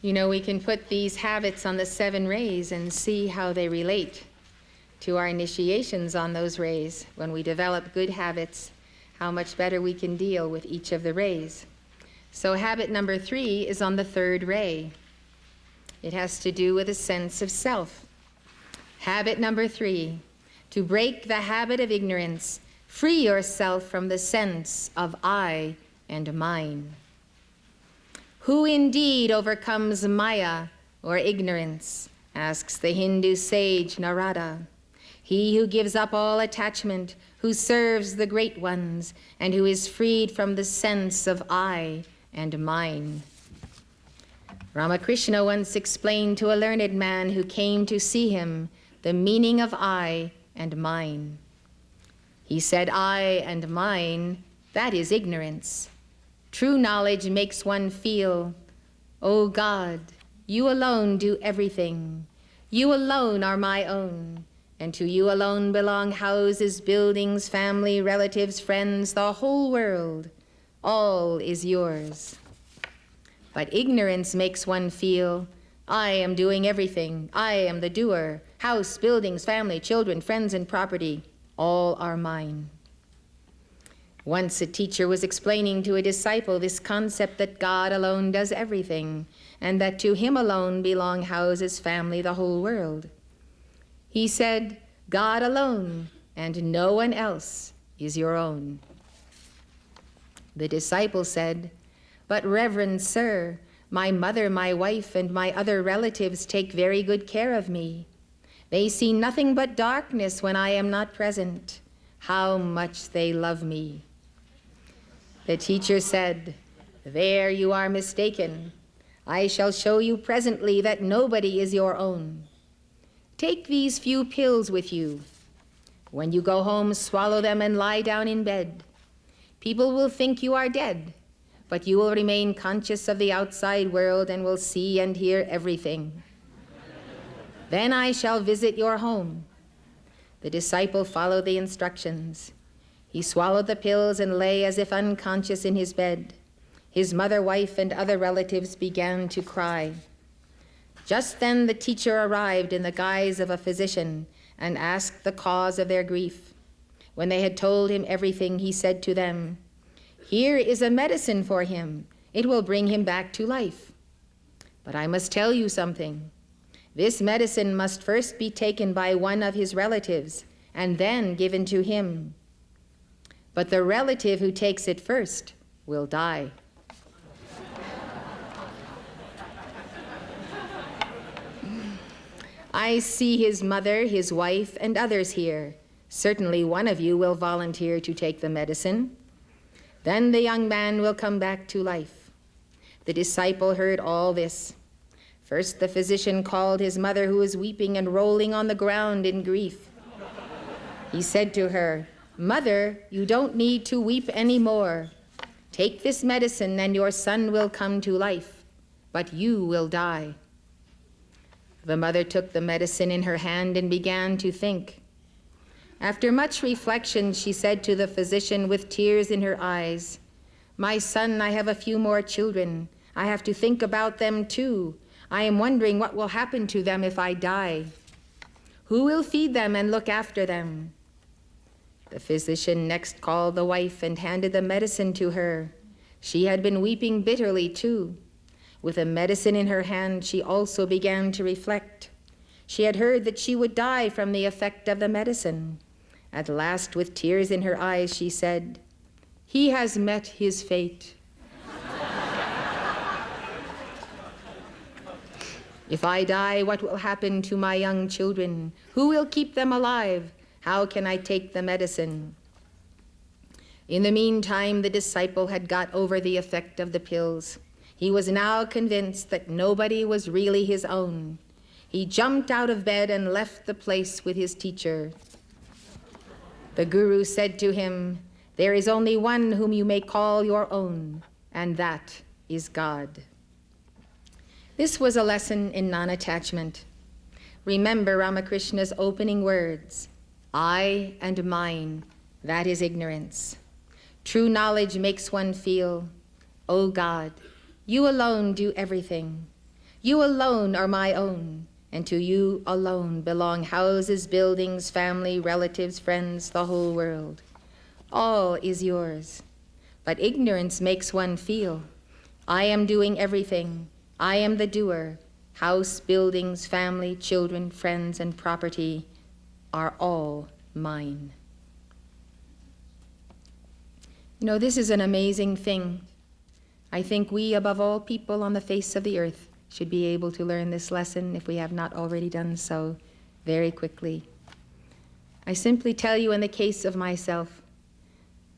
You know, we can put these habits on the 7 rays and see how they relate to our initiations on those rays. When we develop good habits, how much better we can deal with each of the rays. So habit number 3 is on the 3rd ray. It has to do with a sense of self. Habit number 3, to break the habit of ignorance, free yourself from the sense of I and mine. Who indeed overcomes Maya, or ignorance, asks the Hindu sage Narada. He who gives up all attachment, who serves the great ones, and who is freed from the sense of I and mine. Ramakrishna once explained to a learned man who came to see him the meaning of I and mine. He said, I and mine, that is ignorance. True knowledge makes one feel, O God, you alone do everything. You alone are my own, and to you alone belong houses, buildings, family, relatives, friends, the whole world. All is yours. But ignorance makes one feel, I am doing everything. I am the doer. House, buildings, family, children, friends, and property, all are mine. Once a teacher was explaining to a disciple this concept that God alone does everything, and that to him alone belong houses, family, the whole world. He said, God alone and no one else is your own. The disciple said, but Reverend Sir, my mother, my wife, and my other relatives take very good care of me. They see nothing but darkness when I am not present. How much they love me. The teacher said, there you are mistaken. I shall show you presently that nobody is your own. Take these few pills with you. When you go home, swallow them and lie down in bed. People will think you are dead, but you will remain conscious of the outside world and will see and hear everything. Then I shall visit your home. The disciple followed the instructions. He swallowed the pills and lay as if unconscious in his bed. His mother, wife, and other relatives began to cry. Just then the teacher arrived in the guise of a physician and asked the cause of their grief. When they had told him everything, he said to them, here is a medicine for him. It will bring him back to life. But I must tell you something. This medicine must first be taken by one of his relatives and then given to him. But the relative who takes it first will die. I see his mother, his wife, and others here. Certainly one of you will volunteer to take the medicine. Then the young man will come back to life. The disciple heard all this. First the physician called his mother, who was weeping and rolling on the ground in grief. He said to her, Mother, you don't need to weep anymore. Take this medicine and your son will come to life, but you will die. The mother took the medicine in her hand and began to think. After much reflection, she said to the physician with tears in her eyes, My son, I have a few more children. I have to think about them too. I am wondering what will happen to them if I die. Who will feed them and look after them? The physician next called the wife and handed the medicine to her. She had been weeping bitterly too. With the medicine in her hand, she also began to reflect. She had heard that she would die from the effect of the medicine. At last, with tears in her eyes, she said, He has met his fate. If I die, what will happen to my young children? Who will keep them alive? How can I take the medicine? In the meantime, the disciple had got over the effect of the pills. He was now convinced that nobody was really his own. He jumped out of bed and left the place with his teacher. The guru said to him, There is only one whom you may call your own, and that is God. This was a lesson in non-attachment. Remember Ramakrishna's opening words, I and mine, that is ignorance. True knowledge makes one feel, O God, you alone do everything. You alone are my own, and to you alone belong houses, buildings, family, relatives, friends, the whole world. All is yours. But ignorance makes one feel, I am doing everything. I am the doer. House, buildings, family, children, friends, and property are all mine. You know, this is an amazing thing. I think we, above all people on the face of the earth, should be able to learn this lesson, if we have not already done so, very quickly. I simply tell you, in the case of myself,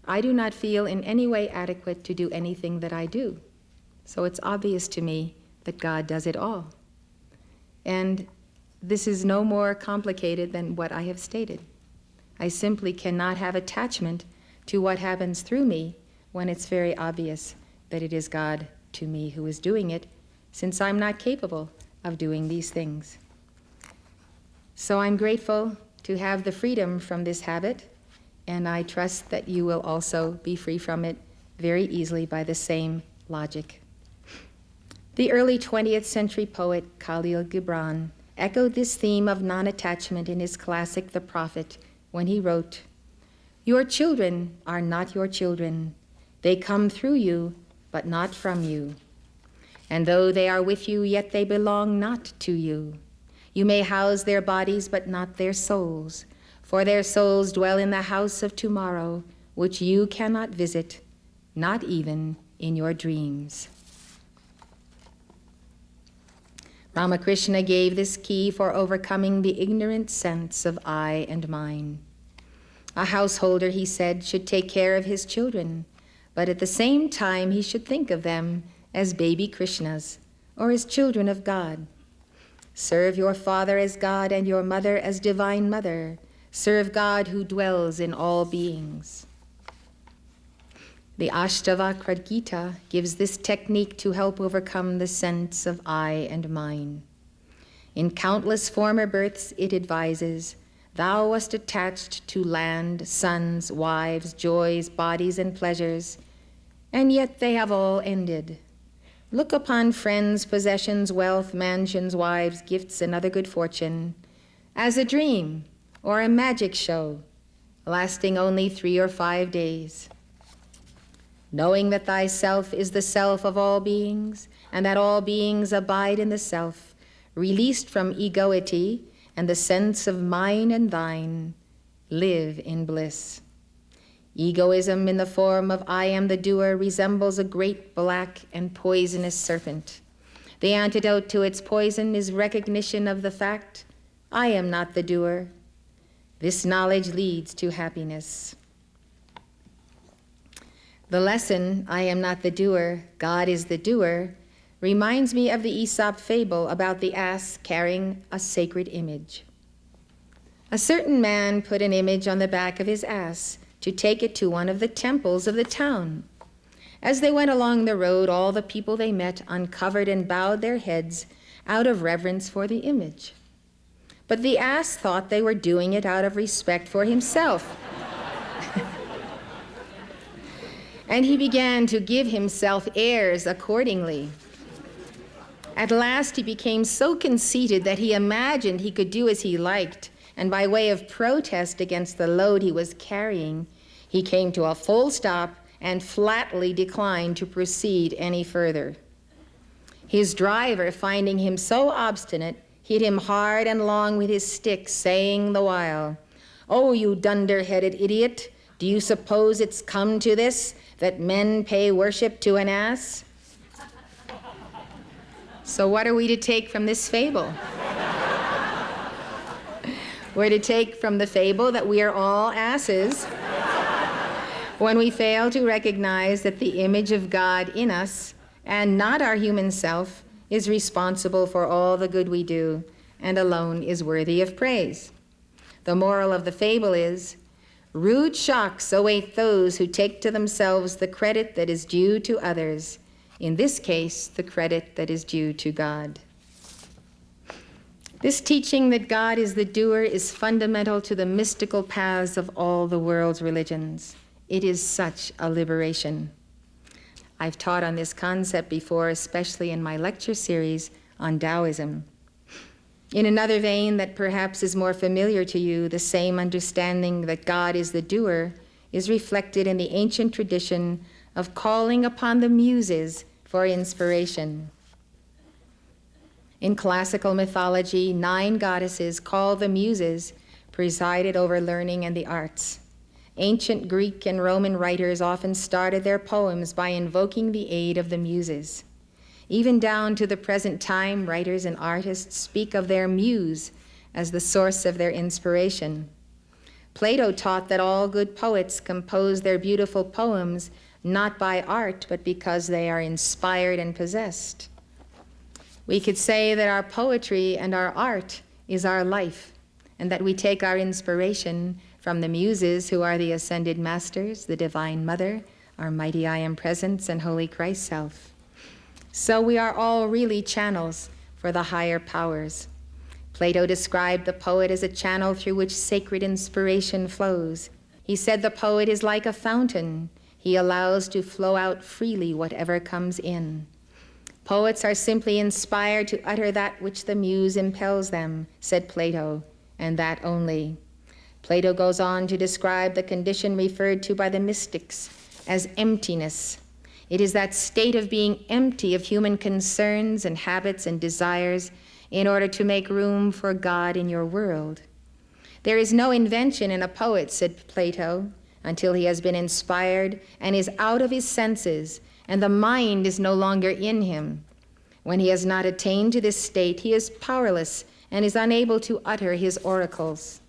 I do not feel in any way adequate to do anything that I do. So it's obvious to me that God does it all. And this is no more complicated than what I have stated. I simply cannot have attachment to what happens through me when it's very obvious that it is God to me who is doing it, since I'm not capable of doing these things. So I'm grateful to have the freedom from this habit, and I trust that you will also be free from it very easily by the same logic. The early 20th century poet Khalil Gibran echoed this theme of non-attachment in his classic The Prophet when he wrote, "Your children are not your children. They come through you, but not from you. And though they are with you, yet they belong not to you. You may house their bodies, but not their souls, for their souls dwell in the house of tomorrow, which you cannot visit, not even in your dreams." Ramakrishna gave this key for overcoming the ignorant sense of I and mine. A householder, he said, should take care of his children, but at the same time he should think of them as baby Krishnas, or as children of God. Serve your father as God and your mother as divine mother. Serve God who dwells in all beings. The Ashtavakra Gita gives this technique to help overcome the sense of I and mine. In countless former births, it advises, thou wast attached to land, sons, wives, joys, bodies, and pleasures, and yet they have all ended. Look upon friends, possessions, wealth, mansions, wives, gifts, and other good fortune as a dream or a magic show, lasting only 3 or 5 days. Knowing that thyself is the self of all beings, and that all beings abide in the self, released from egoity and the sense of mine and thine, live in bliss. Egoism in the form of I am the doer resembles a great black and poisonous serpent. The antidote to its poison is recognition of the fact, I am not the doer. This knowledge leads to happiness. The lesson, I am not the doer, God is the doer, reminds me of the Aesop fable about the ass carrying a sacred image. A certain man put an image on the back of his ass to take it to one of the temples of the town. As they went along the road, all the people they met uncovered and bowed their heads out of reverence for the image. But the ass thought they were doing it out of respect for himself. And he began to give himself airs accordingly. At last he became so conceited that he imagined he could do as he liked, and by way of protest against the load he was carrying, he came to a full stop and flatly declined to proceed any further. His driver, finding him so obstinate, hit him hard and long with his stick, saying the while, "Oh, you dunder-headed idiot, do you suppose it's come to this, that men pay worship to an ass?" So what are we to take from this fable? We're to take from the fable that we are all asses when we fail to recognize that the image of God in us, and not our human self, is responsible for all the good we do, and alone is worthy of praise. The moral of the fable is, rude shocks await those who take to themselves the credit that is due to others, in this case, the credit that is due to God. This teaching that God is the doer is fundamental to the mystical paths of all the world's religions. It is such a liberation. I've taught on this concept before, especially in my lecture series on Taoism. In another vein that perhaps is more familiar to you, the same understanding that God is the doer is reflected in the ancient tradition of calling upon the muses for inspiration. In classical mythology, 9 goddesses called the muses presided over learning and the arts. Ancient Greek and Roman writers often started their poems by invoking the aid of the muses. Even down to the present time, writers and artists speak of their muse as the source of their inspiration. Plato taught that all good poets compose their beautiful poems not by art, but because they are inspired and possessed. We could say that our poetry and our art is our life, and that we take our inspiration from the muses, who are the ascended masters, the Divine Mother, our mighty I Am Presence, and Holy Christ Self. So we are all really channels for the higher powers. Plato described the poet as a channel through which sacred inspiration flows. He said the poet is like a fountain. He allows to flow out freely whatever comes in. Poets are simply inspired to utter that which the muse impels them, said Plato, and that only. Plato goes on to describe the condition referred to by the mystics as emptiness. It is that state of being empty of human concerns and habits and desires in order to make room for God in your world. There is no invention in a poet, said Plato, until he has been inspired and is out of his senses, and the mind is no longer in him. When he has not attained to this state, he is powerless and is unable to utter his oracles.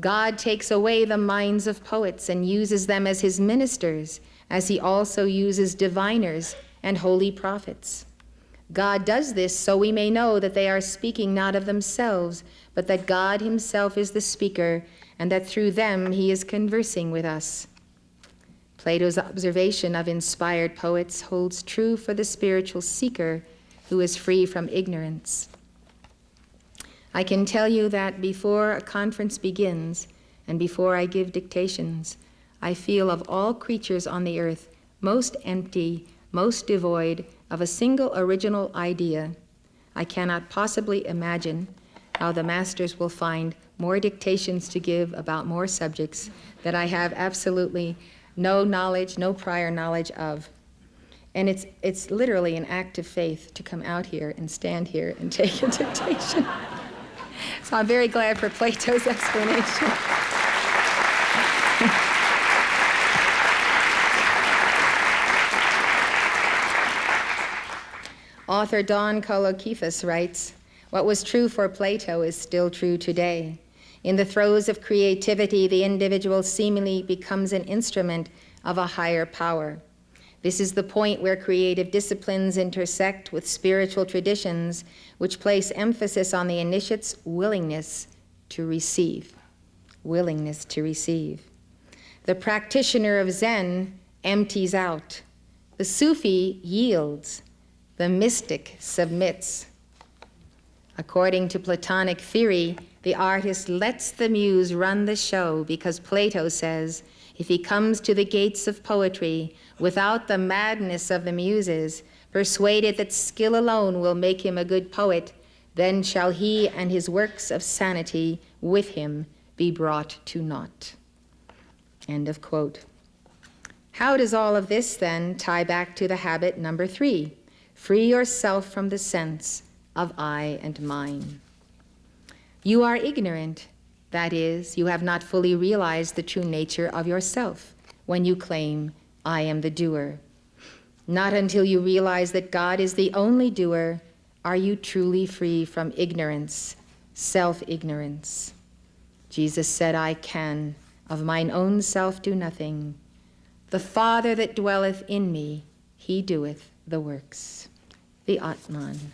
God takes away the minds of poets and uses them as his ministers, as he also uses diviners and holy prophets. God does this so we may know that they are speaking not of themselves, but that God himself is the speaker, and that through them he is conversing with us. Plato's observation of inspired poets holds true for the spiritual seeker who is free from ignorance. I can tell you that before a conference begins and before I give dictations, I feel of all creatures on the earth most empty, most devoid of a single original idea. I cannot possibly imagine how the masters will find more dictations to give about more subjects that I have absolutely no knowledge, no prior knowledge of. And it's literally an act of faith to come out here and stand here and take a dictation. So I'm very glad for Plato's explanation. Author Don Kolokhifis writes, "What was true for Plato is still true today. In the throes of creativity, the individual seemingly becomes an instrument of a higher power. This is the point where creative disciplines intersect with spiritual traditions, which place emphasis on the initiate's willingness to receive. Willingness to receive. The practitioner of Zen empties out. The Sufi yields. The mystic submits. According to Platonic theory, the artist lets the muse run the show because Plato says, if he comes to the gates of poetry without the madness of the muses, persuaded that skill alone will make him a good poet, then shall he and his works of sanity with him be brought to naught." End of quote. How does all of this then tie back to the habit number 3? Free yourself from the sense of I and mine. You are ignorant. That is, you have not fully realized the true nature of yourself when you claim, I am the doer. Not until you realize that God is the only doer are you truly free from ignorance, self-ignorance. Jesus said, I can of mine own self do nothing. The Father that dwelleth in me, he doeth the works. The Atman.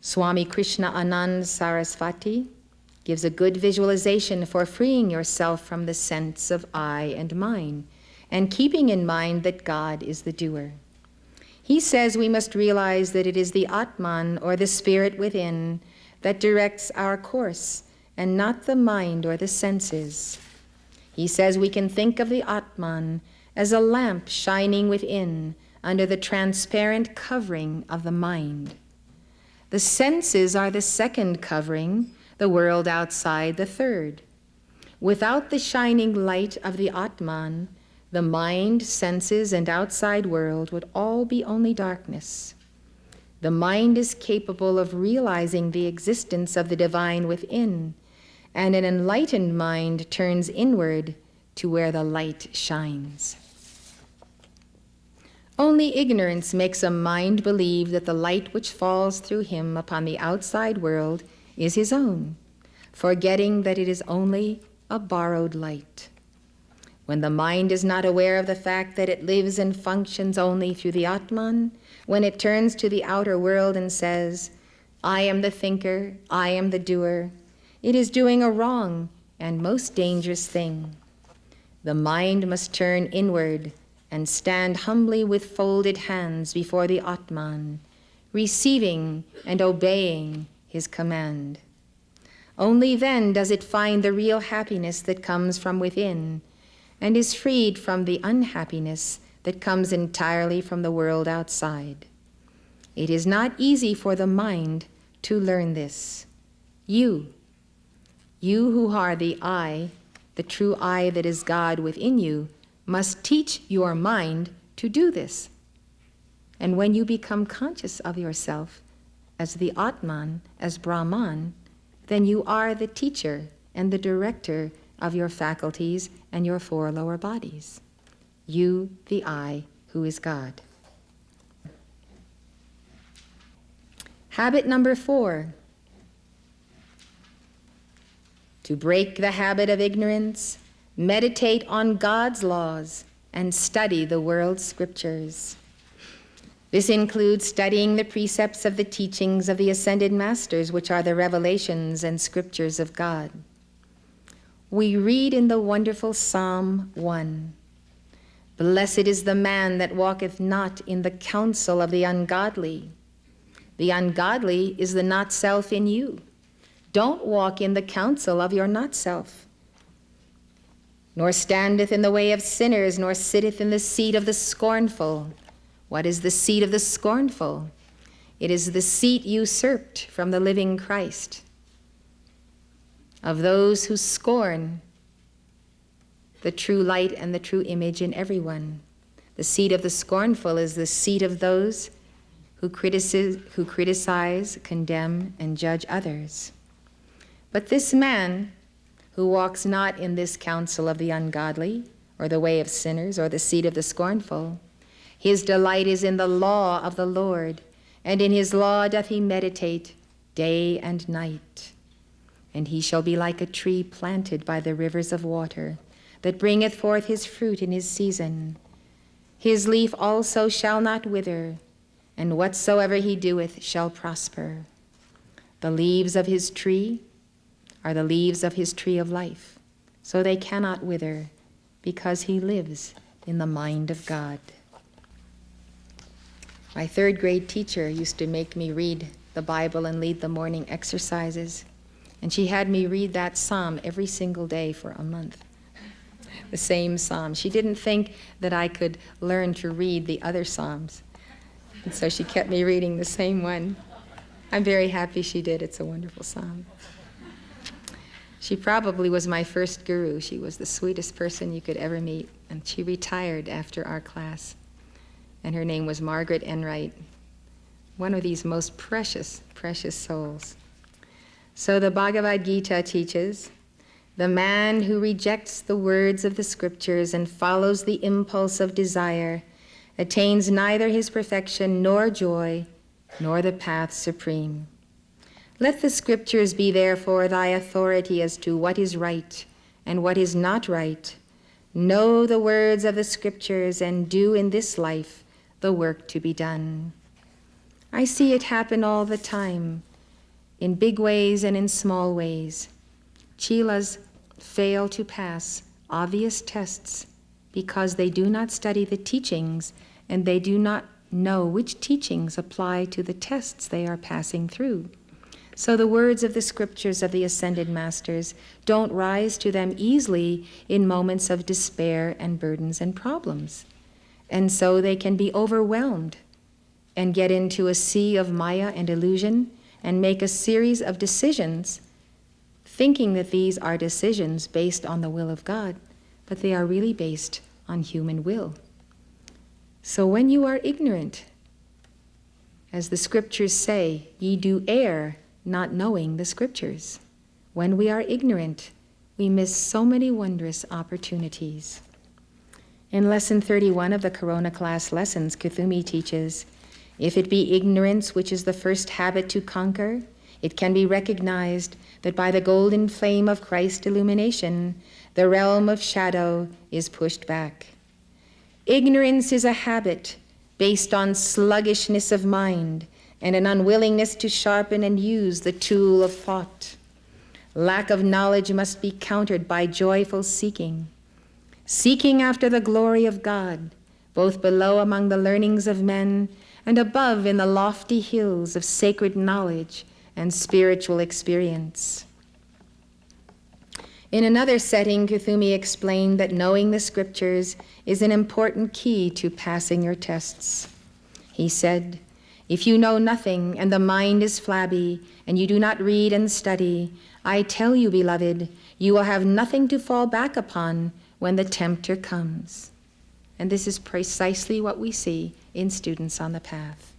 Swami Krishna Anand Sarasvati gives a good visualization for freeing yourself from the sense of I and mine, and keeping in mind that God is the doer. He says we must realize that it is the Atman, or the spirit within, that directs our course, and not the mind or the senses. He says we can think of the Atman as a lamp shining within, under the transparent covering of the mind. The senses are the second covering, the world outside the third. Without the shining light of the Atman, the mind, senses, and outside world would all be only darkness. The mind is capable of realizing the existence of the divine within, and an enlightened mind turns inward to where the light shines. Only ignorance makes a mind believe that the light which falls through him upon the outside world is his own, forgetting that it is only a borrowed light. When the mind is not aware of the fact that it lives and functions only through the Atman, when it turns to the outer world and says, "I am the thinker, I am the doer," it is doing a wrong and most dangerous thing. The mind must turn inward and stand humbly with folded hands before the Atman, receiving and obeying his command. Only then does it find the real happiness that comes from within, and is freed from the unhappiness that comes entirely from the world outside. It is not easy for the mind to learn this. You who are the I, the true I that is God within you, must teach your mind to do this. And when you become conscious of yourself as the Atman, as Brahman, then you are the teacher and the director of your faculties and your four lower bodies. You, the I, who is God. Habit number 4. To break the habit of ignorance, meditate on God's laws and study the world's scriptures. This includes studying the precepts of the teachings of the ascended masters, which are the revelations and scriptures of God. We read in the wonderful Psalm 1, "Blessed is the man that walketh not in the counsel of the ungodly." The ungodly is the not-self in you. Don't walk in the counsel of your not-self. Nor standeth in the way of sinners, nor sitteth in the seat of the scornful. What is the seat of the scornful? It is the seat usurped from the living Christ, of those who scorn the true light and the true image in everyone. The seat of the scornful is the seat of those who criticize, condemn, and judge others. But this man who walks not in this counsel of the ungodly, or the way of sinners, or the seat of the scornful, his delight is in the law of the Lord, and in his law doth he meditate day and night. And he shall be like a tree planted by the rivers of water, that bringeth forth his fruit in his season. His leaf also shall not wither, and whatsoever he doeth shall prosper. The leaves of his tree are the leaves of his tree of life, so they cannot wither, because he lives in the mind of God. My third grade teacher used to make me read the Bible and lead the morning exercises, and she had me read that psalm every single day for a month, the same psalm. She didn't think that I could learn to read the other psalms, and so she kept me reading the same one. I'm very happy she did. It's a wonderful psalm. She probably was my first guru. She was the sweetest person you could ever meet, and she retired after our class. And her name was Margaret Enright, one of these most precious, precious souls. So the Bhagavad Gita teaches, the man who rejects the words of the scriptures and follows the impulse of desire attains neither his perfection nor joy, nor the path supreme. Let the scriptures be therefore thy authority as to what is right and what is not right. Know the words of the scriptures and do in this life the work to be done. I see it happen all the time, in big ways and in small ways. Chelas fail to pass obvious tests because they do not study the teachings and they do not know which teachings apply to the tests they are passing through. So the words of the scriptures of the ascended masters don't rise to them easily in moments of despair and burdens and problems. And so they can be overwhelmed and get into a sea of Maya and illusion and make a series of decisions, thinking that these are decisions based on the will of God, but they are really based on human will. So when you are ignorant, as the scriptures say, ye do err, not knowing the scriptures. When we are ignorant, we miss so many wondrous opportunities. In lesson 31 of the Corona class lessons, Kuthumi teaches, if it be ignorance which is the first habit to conquer, it can be recognized that by the golden flame of Christ's illumination, the realm of shadow is pushed back. Ignorance is a habit based on sluggishness of mind and an unwillingness to sharpen and use the tool of thought. Lack of knowledge must be countered by joyful seeking after the glory of God, both below among the learnings of men and above in the lofty hills of sacred knowledge and spiritual experience. In another setting, Kuthumi explained that knowing the scriptures is an important key to passing your tests. He said, if you know nothing and the mind is flabby and you do not read and study, I tell you, beloved, you will have nothing to fall back upon when the tempter comes. And this is precisely what we see in students on the path.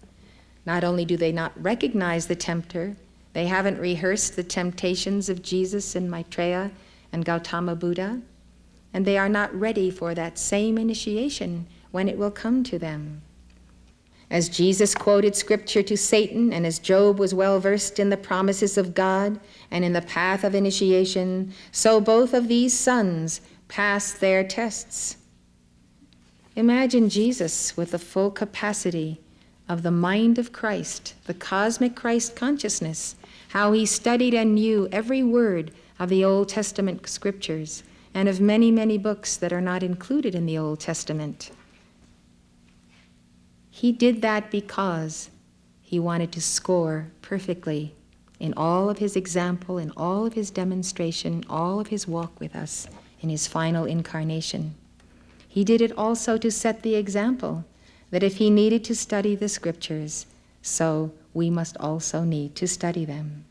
Not only do they not recognize the tempter, they haven't rehearsed the temptations of Jesus and Maitreya and Gautama Buddha, and they are not ready for that same initiation when it will come to them. As Jesus quoted scripture to Satan, and as Job was well versed in the promises of God and in the path of initiation, so both of these sons passed their tests. Imagine Jesus with the full capacity of the mind of Christ, the cosmic Christ consciousness, how he studied and knew every word of the Old Testament scriptures and of many, many books that are not included in the Old Testament. He did that because he wanted to score perfectly in all of his example, in all of his demonstration, all of his walk with us in his final incarnation. He did it also to set the example that if he needed to study the scriptures, so we must also need to study them.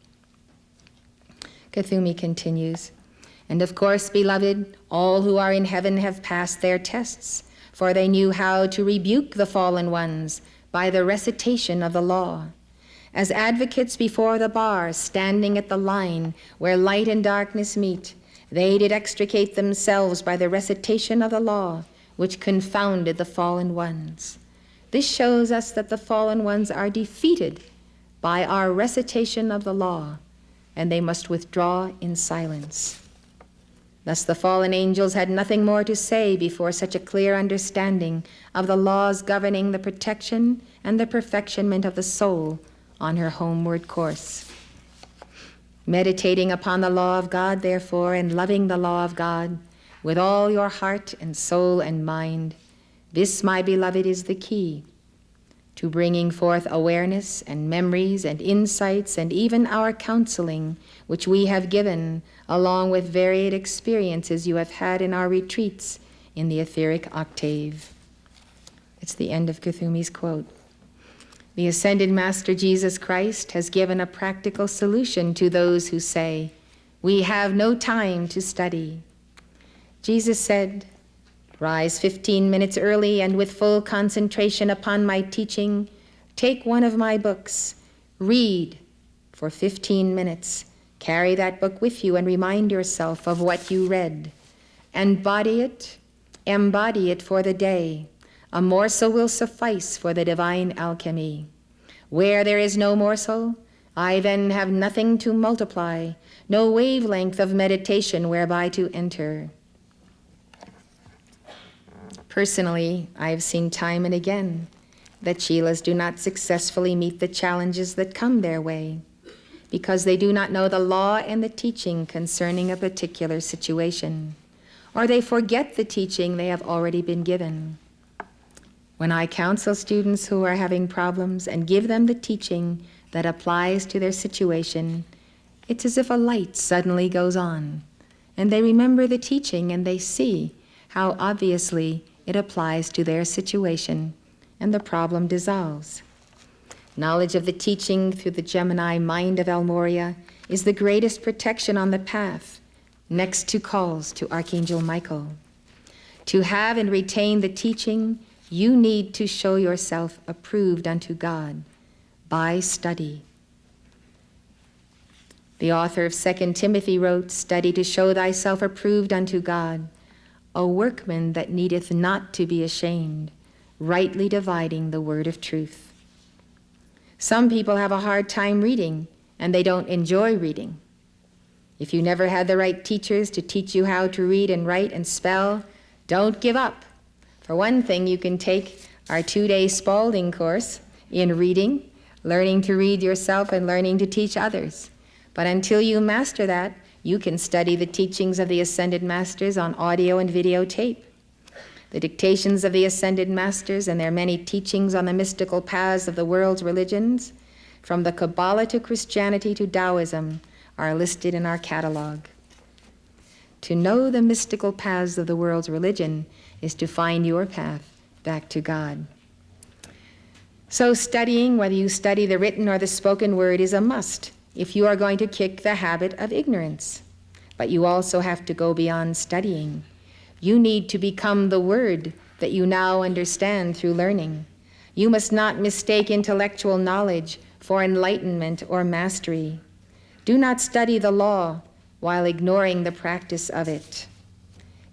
Kuthumi continues, and of course, beloved, all who are in heaven have passed their tests, for they knew how to rebuke the fallen ones by the recitation of the law. As advocates before the bar, standing at the line where light and darkness meet, they did extricate themselves by the recitation of the law, which confounded the fallen ones. This shows us that the fallen ones are defeated by our recitation of the law, and they must withdraw in silence. Thus the fallen angels had nothing more to say before such a clear understanding of the laws governing the protection and the perfectionment of the soul on her homeward course. Meditating upon the law of God, therefore, and loving the law of God with all your heart and soul and mind, this, my beloved, is the key to bringing forth awareness and memories and insights and even our counseling, which we have given, along with varied experiences you have had in our retreats in the etheric octave. It's the end of Kuthumi's quote. The ascended Master Jesus Christ has given a practical solution to those who say, we have no time to study. Jesus said, rise 15 minutes early and with full concentration upon my teaching, take one of my books, read for 15 minutes, carry that book with you and remind yourself of what you read. Embody it for the day. A morsel will suffice for the divine alchemy. Where there is no morsel, I then have nothing to multiply, no wavelength of meditation whereby to enter. Personally, I have seen time and again that Chelas do not successfully meet the challenges that come their way because they do not know the law and the teaching concerning a particular situation, or they forget the teaching they have already been given. When I counsel students who are having problems and give them the teaching that applies to their situation, it's as if a light suddenly goes on, and they remember the teaching and they see how obviously it applies to their situation, and the problem dissolves. Knowledge of the teaching through the Gemini mind of El Morya is the greatest protection on the path, next to calls to Archangel Michael. To have and retain the teaching, you need to show yourself approved unto God by study. The author of 2 Timothy wrote, "Study to show thyself approved unto God, a workman that needeth not to be ashamed, rightly dividing the word of truth." Some people have a hard time reading, and they don't enjoy reading. If you never had the right teachers to teach you how to read and write and spell, don't give up. For one thing, you can take our 2-day Spalding course in reading, learning to read yourself and learning to teach others. But until you master that, you can study the teachings of the Ascended Masters on audio and videotape. The dictations of the Ascended Masters and their many teachings on the mystical paths of the world's religions, from the Kabbalah to Christianity to Taoism, are listed in our catalog. To know the mystical paths of the world's religion is to find your path back to God. So studying, whether you study the written or the spoken word, is a must if you are going to kick the habit of ignorance. But you also have to go beyond studying. You need to become the word that you now understand through learning. You must not mistake intellectual knowledge for enlightenment or mastery. Do not study the law while ignoring the practice of it.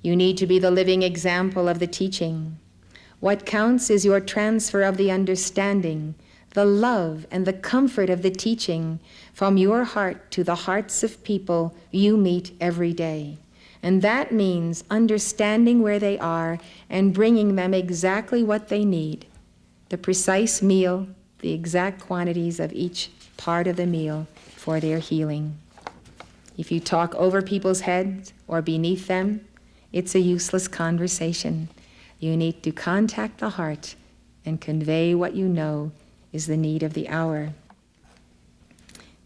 You need to be the living example of the teaching. What counts is your transfer of the understanding, the love and the comfort of the teaching from your heart to the hearts of people you meet every day. And that means understanding where they are and bringing them exactly what they need, the precise meal, the exact quantities of each part of the meal for their healing. If you talk over people's heads or beneath them, it's a useless conversation. You need to contact the heart and convey what you know is the need of the hour.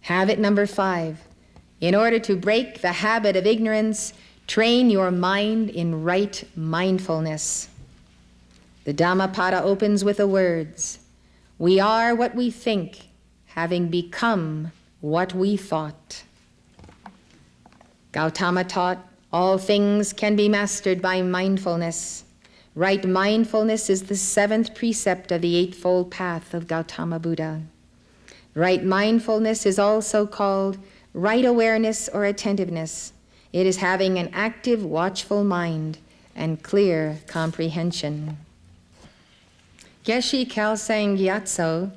Habit number 5. In order to break the habit of ignorance, train your mind in right mindfulness. The Dhammapada opens with the words, "We are what we think, having become what we thought." Gautama taught, all things can be mastered by mindfulness. Right mindfulness is the 7th precept of the Eightfold Path of Gautama Buddha. Right mindfulness is also called right awareness or attentiveness. It is having an active, watchful mind and clear comprehension. Geshe Kelsang Gyatso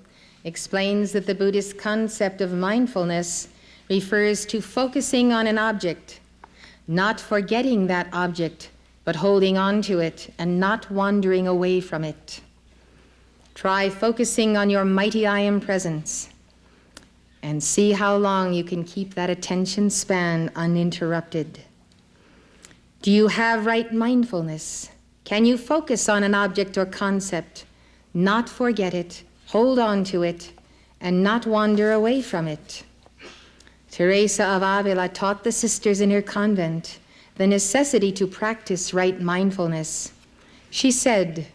explains that the Buddhist concept of mindfulness refers to focusing on an object, not forgetting that object, but holding on to it and not wandering away from it. Try focusing on your mighty I Am presence and see how long you can keep that attention span uninterrupted. Do you have right mindfulness? Can you focus on an object or concept, not forget it, hold on to it, and not wander away from it? Teresa of Avila taught the sisters in her convent the necessity to practice right mindfulness. She said,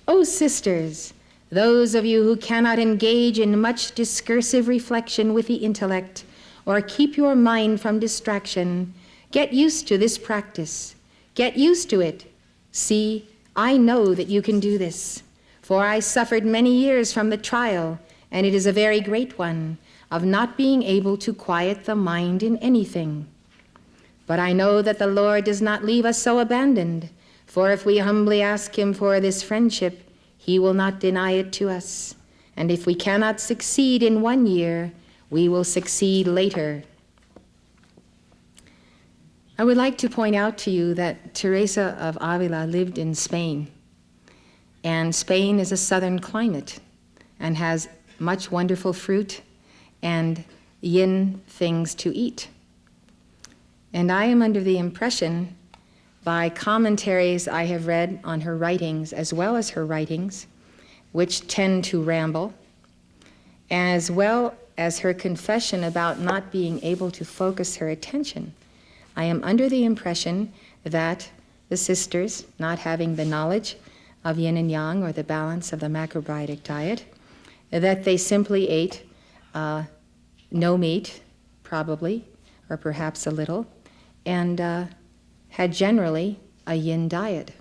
"O sisters, those of you who cannot engage in much discursive reflection with the intellect or keep your mind from distraction, get used to this practice. Get used to it. See, I know that you can do this, for I suffered many years from the trial, and it is a very great one, of not being able to quiet the mind in anything. But I know that the Lord does not leave us so abandoned, for if we humbly ask him for this friendship, he will not deny it to us. And if we cannot succeed in 1 year, we will succeed later." I would like to point out to you that Teresa of Avila lived in Spain. And Spain is a southern climate and has much wonderful fruit and yin things to eat. And I am under the impression, by commentaries I have read on her writings, as well as her writings, which tend to ramble, as well as her confession about not being able to focus her attention, I am under the impression that the sisters, not having the knowledge of yin and yang, or the balance of the macrobiotic diet, that they simply ate no meat, probably, or perhaps a little, and had generally a yin diet.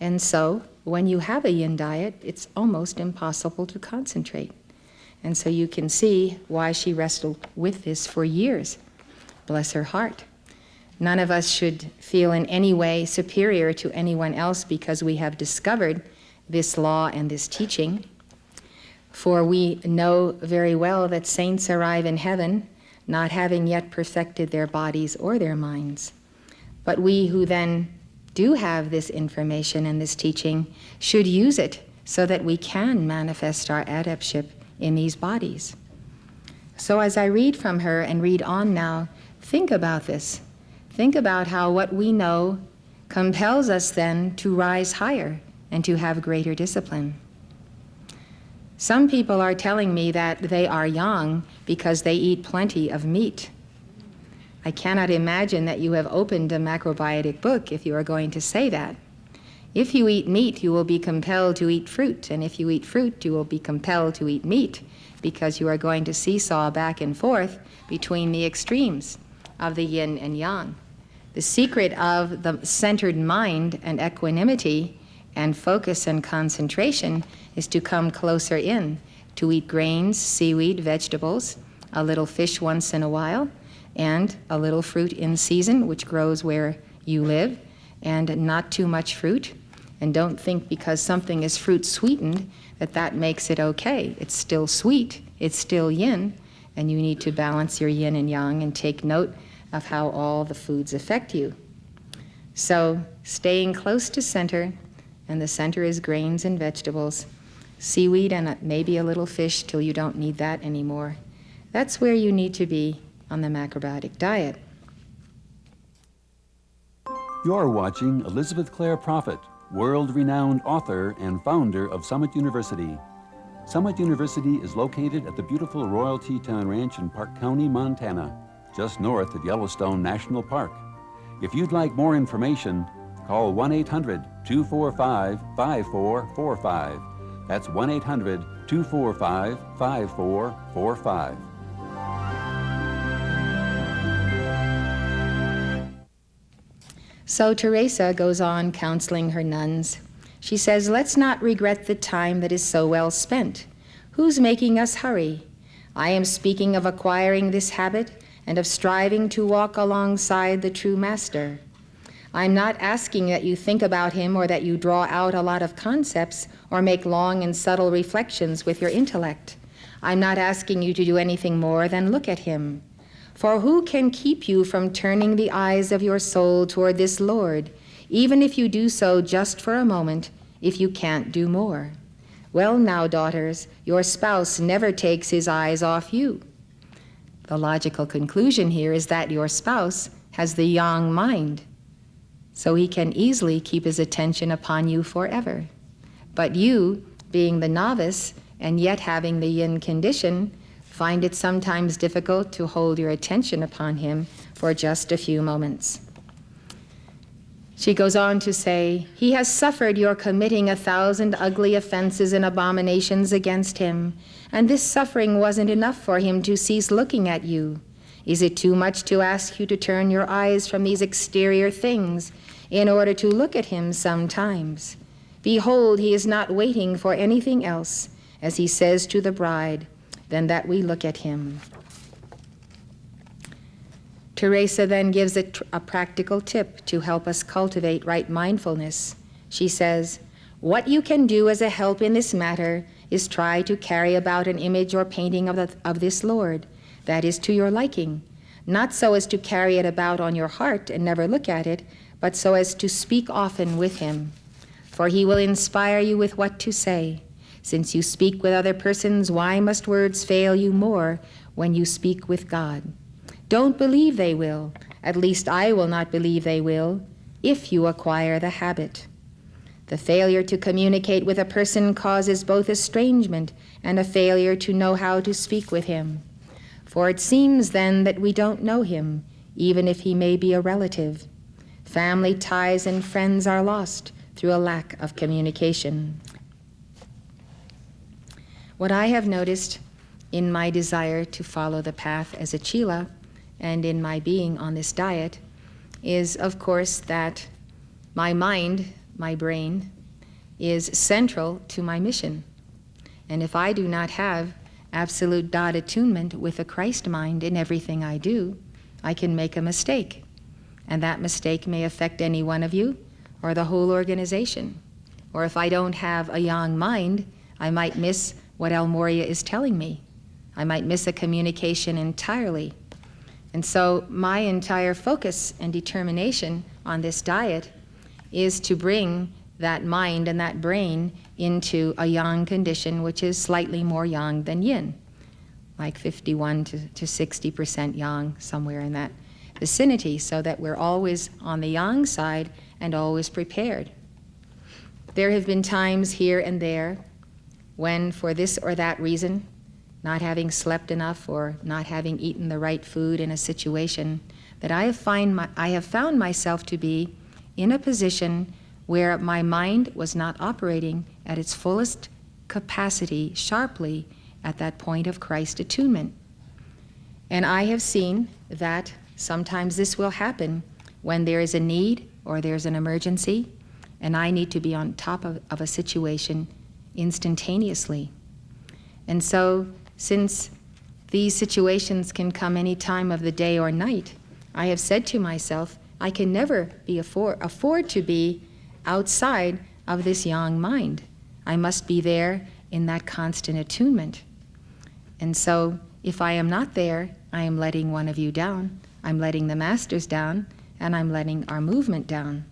And so when you have a yin diet, it's almost impossible to concentrate. And so you can see why she wrestled with this for years. Bless her heart. None of us should feel in any way superior to anyone else because we have discovered this law and this teaching. For we know very well that saints arrive in heaven not having yet perfected their bodies or their minds. But we who then do have this information and this teaching should use it so that we can manifest our adeptship in these bodies. So as I read from her and read on now, think about this. Think about how what we know compels us then to rise higher and to have greater discipline. Some people are telling me that they are young because they eat plenty of meat. I cannot imagine that you have opened a macrobiotic book if you are going to say that. If you eat meat, you will be compelled to eat fruit, and if you eat fruit, you will be compelled to eat meat, because you are going to seesaw back and forth between the extremes of the yin and yang. The secret of the centered mind and equanimity and focus and concentration is to come closer in, to eat grains, seaweed, vegetables, a little fish once in a while, and a little fruit in season, which grows where you live, and not too much fruit. And don't think because something is fruit sweetened that that makes it okay. It's still sweet, it's still yin, and you need to balance your yin and yang and take note of how all the foods affect you. So staying close to center, and the center is grains and vegetables, seaweed and maybe a little fish till you don't need that anymore. That's where you need to be on the macrobiotic diet. You're watching Elizabeth Clare Prophet, world-renowned author and founder of Summit University. Summit University is located at the beautiful Royal Teton Ranch in Park County, Montana, just north of Yellowstone National Park. If you'd like more information, call 1-800-245-5445. That's 1-800-245-5445. So Teresa goes on counseling her nuns. She says, let's not regret the time that is so well spent. Who's making us hurry? I am speaking of acquiring this habit and of striving to walk alongside the true master. I'm not asking that you think about him or that you draw out a lot of concepts or make long and subtle reflections with your intellect. I'm not asking you to do anything more than look at him. For who can keep you from turning the eyes of your soul toward this Lord, even if you do so just for a moment, if you can't do more? Well now, daughters, your spouse never takes his eyes off you. The logical conclusion here is that your spouse has the yang mind, so he can easily keep his attention upon you forever. But you, being the novice and yet having the yin condition, find it sometimes difficult to hold your attention upon him for just a few moments. She goes on to say, he has suffered your committing 1,000 ugly offenses and abominations against him, and this suffering wasn't enough for him to cease looking at you. Is it too much to ask you to turn your eyes from these exterior things in order to look at him sometimes? Behold, he is not waiting for anything else, as he says to the bride, than that we look at him. Teresa then gives a practical tip to help us cultivate right mindfulness. She says, what you can do as a help in this matter is try to carry about an image or painting of this Lord that is to your liking, not so as to carry it about on your heart and never look at it, but so as to speak often with him. For he will inspire you with what to say. Since you speak with other persons, why must words fail you more when you speak with God? Don't believe they will, at least I will not believe they will, if you acquire the habit. The failure to communicate with a person causes both estrangement and a failure to know how to speak with him. For it seems then that we don't know him, even if he may be a relative. Family ties and friends are lost, through a lack of communication. What I have noticed in my desire to follow the path as a Chela and in my being on this diet is, of course, that my mind, my brain, is central to my mission. And if I do not have absolute dot attunement with a Christ mind in everything I do, I can make a mistake. And that mistake may affect any one of you or the whole organization. Or if I don't have a yang mind, I might miss what El Morya is telling me. I might miss a communication entirely. And so my entire focus and determination on this diet is to bring that mind and that brain into a yang condition, which is slightly more yang than yin, like 51 to 60% yang, somewhere in that vicinity, so that we're always on the yang side and always prepared. There have been times here and there when, for this or that reason, not having slept enough or not having eaten the right food in a situation, that I have found myself to be in a position where my mind was not operating at its fullest capacity sharply at that point of Christ attunement. And I have seen that sometimes this will happen when there is a need or there's an emergency, and I need to be on top of a situation instantaneously. And so, since these situations can come any time of the day or night, I have said to myself, I can never afford to be outside of this yang mind. I must be there in that constant attunement. And so, if I am not there, I am letting one of you down, I'm letting the masters down, and I'm letting our movement down.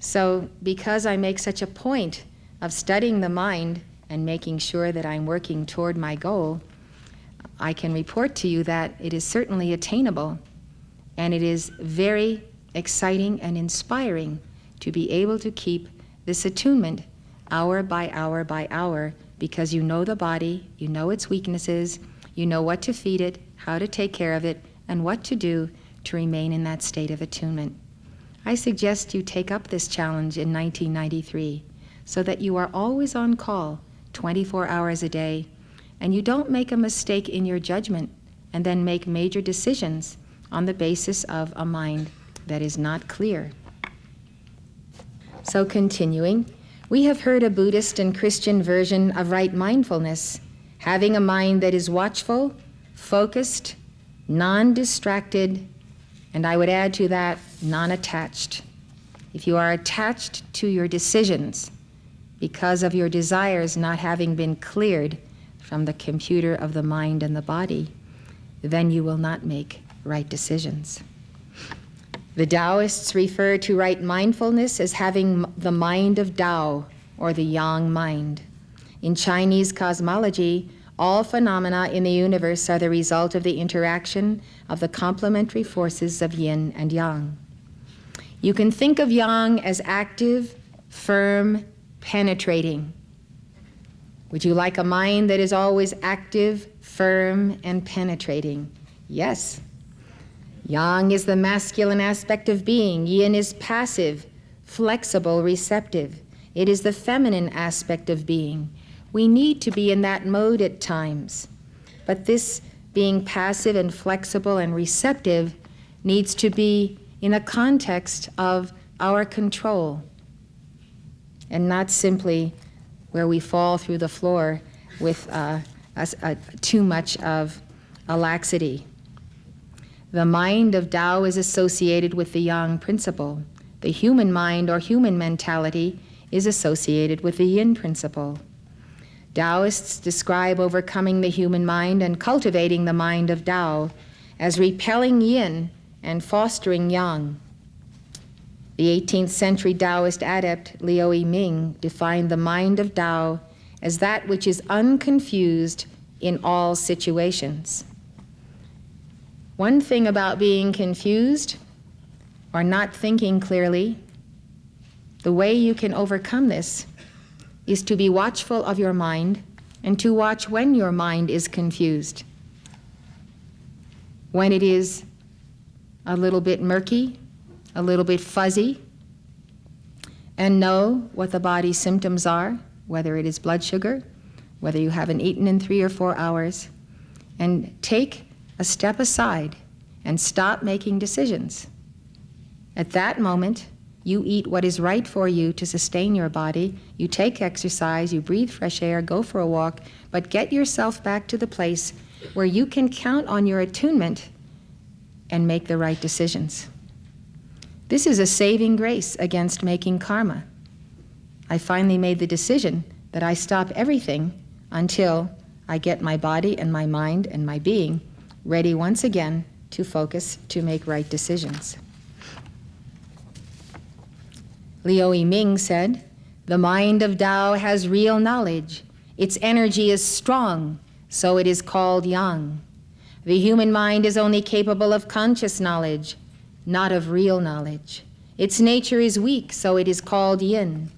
So, because I make such a point of studying the mind and making sure that I'm working toward my goal, I can report to you that it is certainly attainable, and it is very exciting and inspiring to be able to keep this attunement hour by hour by hour, because you know the body, you know its weaknesses, you know what to feed it, how to take care of it, and what to do to remain in that state of attunement. I suggest you take up this challenge in 1993 so that you are always on call 24 hours a day, and you don't make a mistake in your judgment and then make major decisions on the basis of a mind that is not clear. So continuing, we have heard a Buddhist and Christian version of right mindfulness, having a mind that is watchful, focused, non-distracted, and I would add to that, non-attached. If you are attached to your decisions because of your desires not having been cleared from the computer of the mind and the body, then you will not make right decisions. The Taoists refer to right mindfulness as having the mind of Tao, or the yang mind. In Chinese cosmology, all phenomena in the universe are the result of the interaction of the complementary forces of yin and yang. You can think of yang as active, firm, penetrating. Would you like a mind that is always active, firm, and penetrating? Yes. Yang is the masculine aspect of being. Yin is passive, flexible, receptive. It is the feminine aspect of being. We need to be in that mode at times. But this being passive and flexible and receptive needs to be in a context of our control, and not simply where we fall through the floor with too much of a laxity. The mind of Tao is associated with the yang principle. The human mind or human mentality is associated with the yin principle. Taoists describe overcoming the human mind and cultivating the mind of Tao as repelling yin and fostering yang. The 18th century Taoist adept Liu Yiming defined the mind of Tao as that which is unconfused in all situations. One thing about being confused or not thinking clearly, the way you can overcome this is to be watchful of your mind and to watch when your mind is confused. When it is a little bit murky, a little bit fuzzy, and know what the body's symptoms are, whether it is blood sugar, whether you haven't eaten in 3 or 4 hours, and take a step aside and stop making decisions. At that moment, you eat what is right for you to sustain your body, you take exercise, you breathe fresh air, go for a walk, but get yourself back to the place where you can count on your attunement and make the right decisions. This is a saving grace against making karma. I finally made the decision that I stop everything until I get my body and my mind and my being ready once again to focus, to make right decisions. Liu Yiming said, "The mind of Tao has real knowledge. Its energy is strong, so it is called yang. The human mind is only capable of conscious knowledge, not of real knowledge. Its nature is weak, so it is called yin.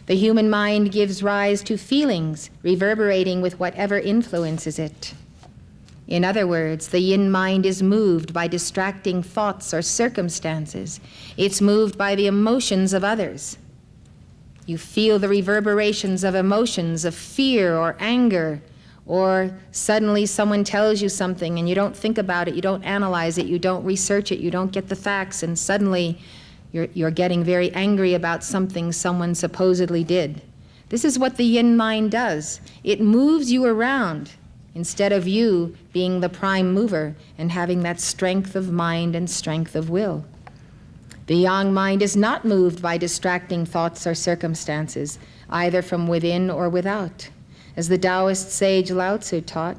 The human mind gives rise to feelings reverberating with whatever influences it. In other words, the yin mind is moved by distracting thoughts or circumstances. It's moved by the emotions of others. You feel the reverberations of emotions of fear or anger, or suddenly someone tells you something and you don't think about it, you don't analyze it, you don't research it, you don't get the facts, and suddenly you're getting very angry about something someone supposedly did. This is what the yin mind does. It moves you around instead of you being the prime mover and having that strength of mind and strength of will. The yang mind is not moved by distracting thoughts or circumstances, either from within or without. As the Taoist sage Lao Tzu taught,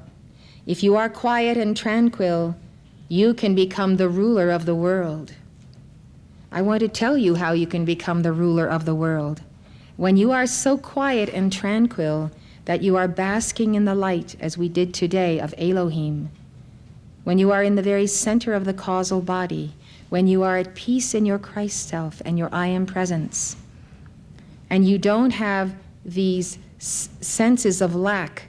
if you are quiet and tranquil, you can become the ruler of the world. I want to tell you how you can become the ruler of the world. When you are so quiet and tranquil that you are basking in the light, as we did today, of Elohim, when you are in the very center of the causal body, when you are at peace in your Christ self and your I am presence, and you don't have these senses of lack,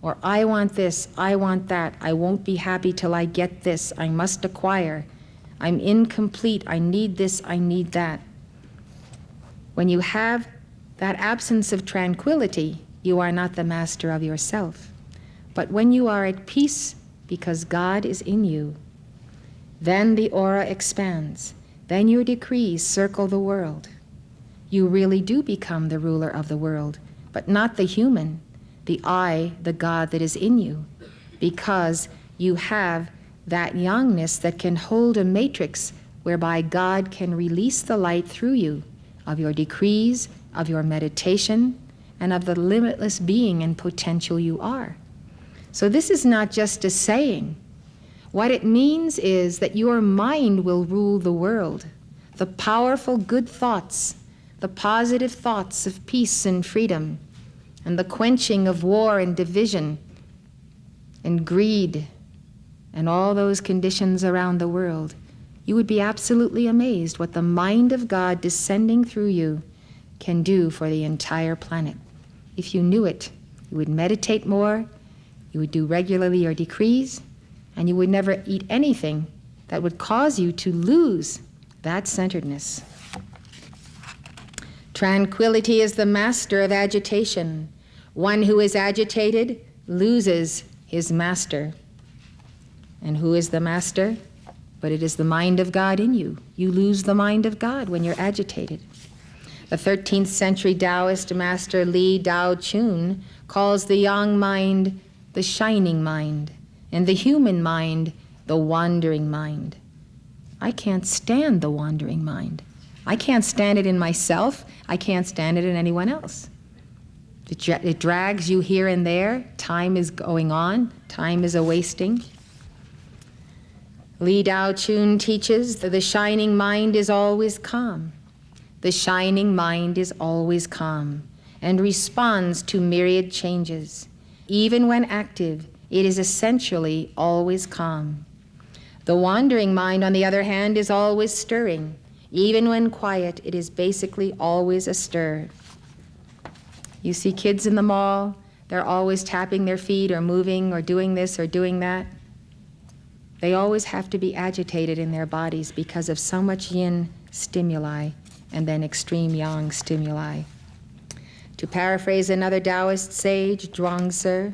or I want this, I want that, I won't be happy till I get this, I must acquire, I'm incomplete, I need this, I need that. When you have that absence of tranquility, you are not the master of yourself. But when you are at peace because God is in you, then the aura expands. Then your decrees circle the world. You really do become the ruler of the world, but not the human, the I, the God that is in you, because you have that youngness that can hold a matrix whereby God can release the light through you of your decrees, of your meditation, and of the limitless being and potential you are. So this is not just a saying. What it means is that your mind will rule the world. The powerful good thoughts, the positive thoughts of peace and freedom, and the quenching of war and division and greed and all those conditions around the world, you would be absolutely amazed what the mind of God descending through you can do for the entire planet. If you knew it, you would meditate more, you would do regularly your decrees, and you would never eat anything that would cause you to lose that centeredness. Tranquility is the master of agitation. One who is agitated loses his master. And who is the master? But it is the mind of God in you. You lose the mind of God when you're agitated. The 13th century Taoist master Li Dao Chun calls the yang mind the shining mind, and the human mind the wandering mind. I can't stand the wandering mind. I can't stand it in myself. I can't stand it in anyone else. It drags you here and there. Time is going on. Time is a wasting. Li Dao Chun teaches that the shining mind is always calm. The shining mind is always calm and responds to myriad changes. Even when active, it is essentially always calm. The wandering mind, on the other hand, is always stirring. Even when quiet, it is basically always astir. You see kids in the mall, they're always tapping their feet or moving or doing this or doing that. They always have to be agitated in their bodies because of so much yin stimuli and then extreme yang stimuli. To paraphrase another Taoist sage, Zhuangzi,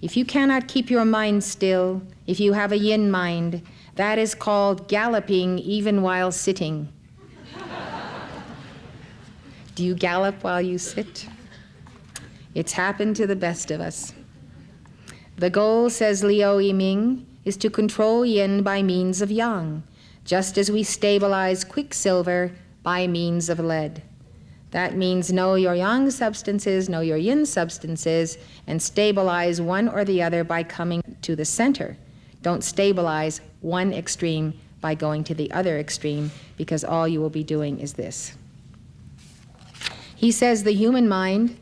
if you cannot keep your mind still, if you have a yin mind, that is called galloping even while sitting. Do you gallop while you sit? It's happened to the best of us. The goal, says Liu Yiming, is to control yin by means of yang, just as we stabilize quicksilver by means of lead. That means know your yang substances, know your yin substances, and stabilize one or the other by coming to the center. Don't stabilize one extreme by going to the other extreme, because all you will be doing is this. He says the human mind,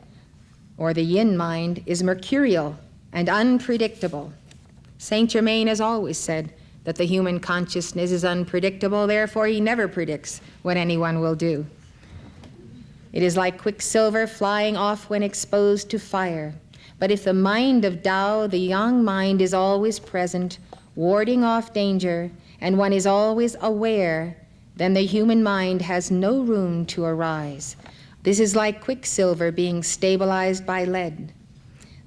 or the yin mind, is mercurial and unpredictable. Saint Germain has always said that the human consciousness is unpredictable, therefore he never predicts what anyone will do. It is like quicksilver flying off when exposed to fire. But if the mind of Tao, the yang mind, is always present, warding off danger, and one is always aware, then the human mind has no room to arise. This is like quicksilver being stabilized by lead.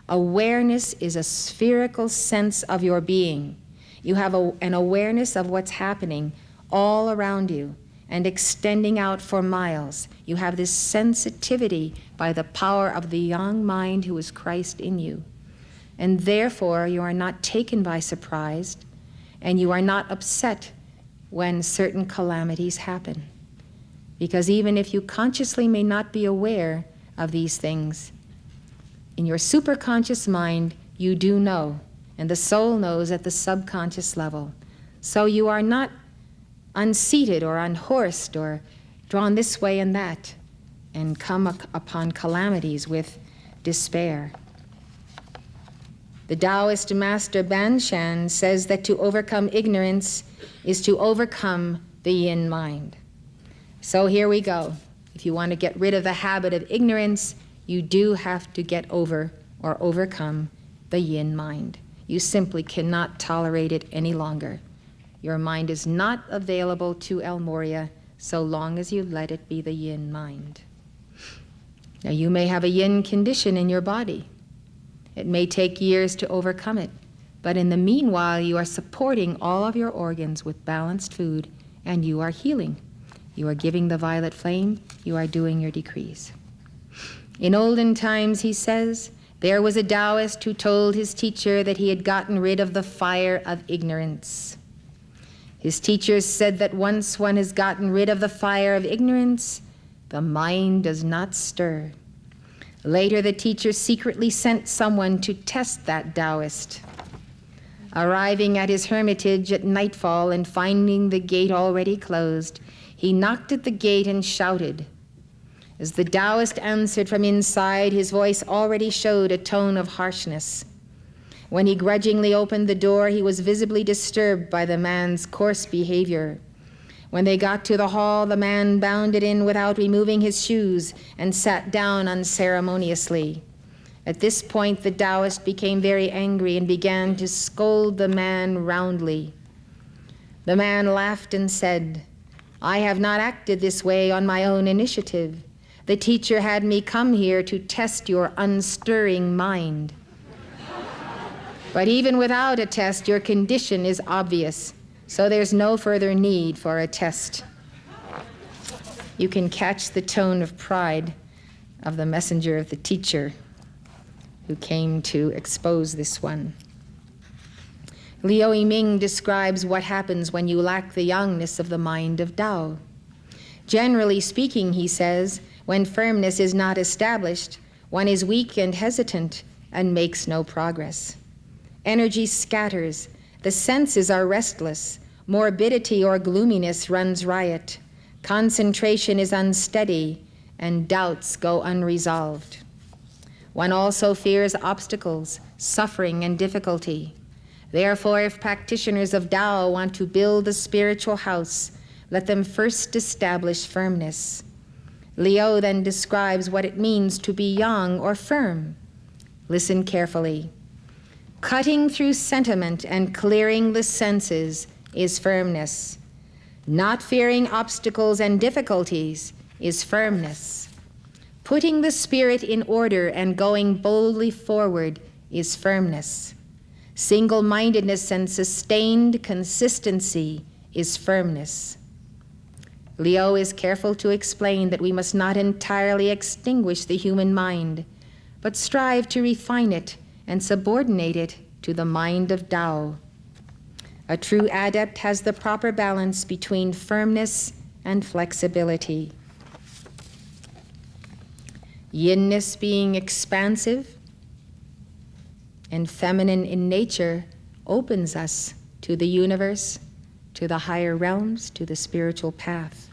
Awareness is a spherical sense of your being. You have an awareness of what's happening all around you and extending out for miles. You have this sensitivity by the power of the yang mind who is Christ in you. And therefore, you are not taken by surprise, and you are not upset when certain calamities happen. Because even if you consciously may not be aware of these things, in your superconscious mind, you do know, and the soul knows at the subconscious level. So you are not unseated or unhorsed or drawn this way and that, and come upon calamities with despair. The Taoist master Banshan says that to overcome ignorance is to overcome the yin mind. So here we go. If you want to get rid of the habit of ignorance, you do have to get over or overcome the yin mind. You simply cannot tolerate it any longer. Your mind is not available to El Morya so long as you let it be the yin mind. Now you may have a yin condition in your body. It may take years to overcome it, but in the meanwhile you are supporting all of your organs with balanced food, and you are healing. You are giving the violet flame, you are doing your decrees. In olden times, he says, there was a Taoist who told his teacher that he had gotten rid of the fire of ignorance. His teachers said that once one has gotten rid of the fire of ignorance, the mind does not stir. Later, the teacher secretly sent someone to test that Taoist. Arriving at his hermitage at nightfall and finding the gate already closed, he knocked at the gate and shouted. As the Taoist answered from inside, his voice already showed a tone of harshness. When he grudgingly opened the door, he was visibly disturbed by the man's coarse behavior. When they got to the hall, the man bounded in without removing his shoes and sat down unceremoniously. At this point, the Taoist became very angry and began to scold the man roundly. The man laughed and said, "I have not acted this way on my own initiative. The teacher had me come here to test your unstirring mind. But even without a test, your condition is obvious, so there's no further need for a test." You can catch the tone of pride of the messenger of the teacher who came to expose this one. Liu Yiming describes what happens when you lack the yangness of the mind of Tao. Generally speaking, he says, when firmness is not established, one is weak and hesitant and makes no progress. Energy scatters, the senses are restless, morbidity or gloominess runs riot, concentration is unsteady, and doubts go unresolved. One also fears obstacles, suffering, and difficulty. Therefore, if practitioners of Tao want to build a spiritual house, let them first establish firmness. Liu then describes what it means to be yang or firm. Listen carefully. Cutting through sentiment and clearing the senses is firmness. Not fearing obstacles and difficulties is firmness. Putting the spirit in order and going boldly forward is firmness. Single-mindedness and sustained consistency is firmness. Leo is careful to explain that we must not entirely extinguish the human mind, but strive to refine it and subordinate it to the mind of Tao. A true adept has the proper balance between firmness and flexibility. Yinness being expansive and feminine in nature opens us to the universe, to the higher realms, to the spiritual path.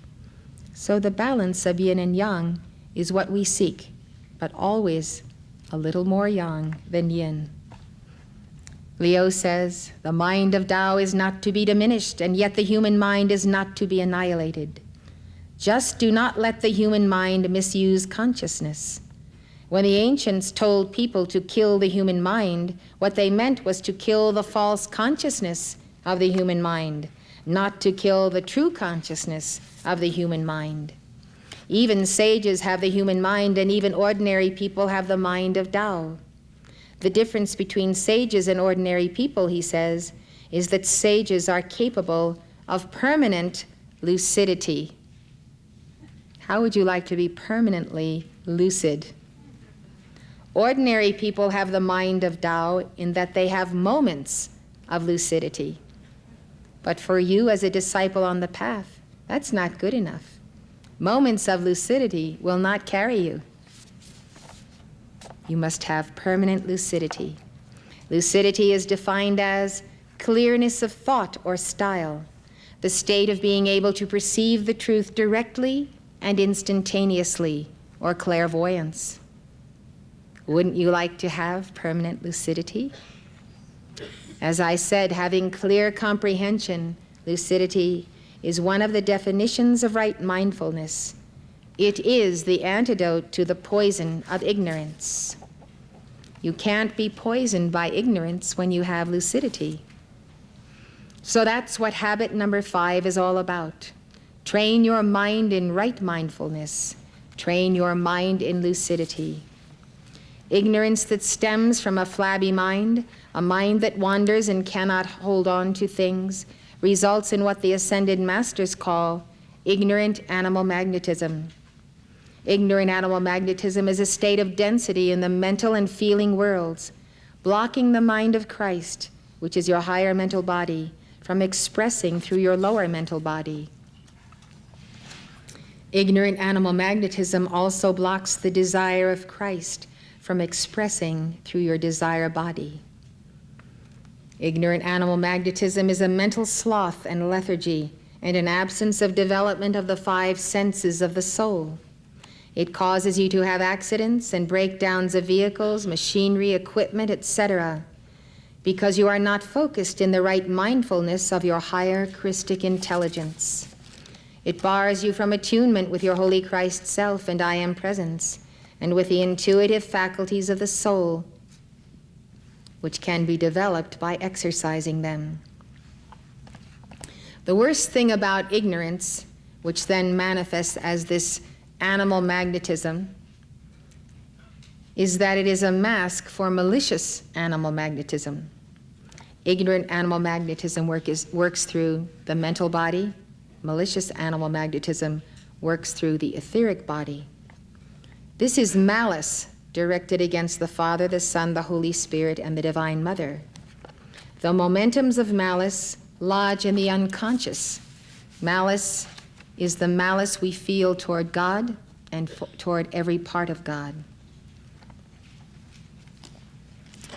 So the balance of yin and yang is what we seek, but always a little more yang than yin. Leo says, the mind of Tao is not to be diminished, and yet the human mind is not to be annihilated. Just do not let the human mind misuse consciousness. When the ancients told people to kill the human mind, what they meant was to kill the false consciousness of the human mind, not to kill the true consciousness of the human mind. Even sages have the human mind, and even ordinary people have the mind of Tao. The difference between sages and ordinary people, he says, is that sages are capable of permanent lucidity. How would you like to be permanently lucid? Ordinary people have the mind of Tao in that they have moments of lucidity. But for you as a disciple on the path, that's not good enough. Moments of lucidity will not carry you. You must have permanent lucidity. Lucidity is defined as clearness of thought or style, the state of being able to perceive the truth directly and instantaneously, or clairvoyance. Wouldn't you like to have permanent lucidity? As I said, having clear comprehension, lucidity, is one of the definitions of right mindfulness. It is the antidote to the poison of ignorance. You can't be poisoned by ignorance when you have lucidity. So that's what habit number 5 is all about. Train your mind in right mindfulness. Train your mind in lucidity. Ignorance that stems from a flabby mind, a mind that wanders and cannot hold on to things, results in what the ascended masters call ignorant animal magnetism. Ignorant animal magnetism is a state of density in the mental and feeling worlds, blocking the mind of Christ, which is your higher mental body, from expressing through your lower mental body. Ignorant animal magnetism also blocks the desire of Christ from expressing through your desire body. Ignorant animal magnetism is a mental sloth and lethargy and an absence of development of the 5 senses of the soul. It causes you to have accidents and breakdowns of vehicles, machinery, equipment, etc., because you are not focused in the right mindfulness of your higher Christic intelligence. It bars you from attunement with your Holy Christ self and I am presence, and with the intuitive faculties of the soul, which can be developed by exercising them. The worst thing about ignorance, which then manifests as this animal magnetism, is that it is a mask for malicious animal magnetism. Ignorant animal magnetism works through the mental body. Malicious animal magnetism works through the etheric body. This is malice directed against the Father, the Son, the Holy Spirit, and the Divine Mother. The momentums of malice lodge in the unconscious. Malice is the malice we feel toward God and toward every part of God.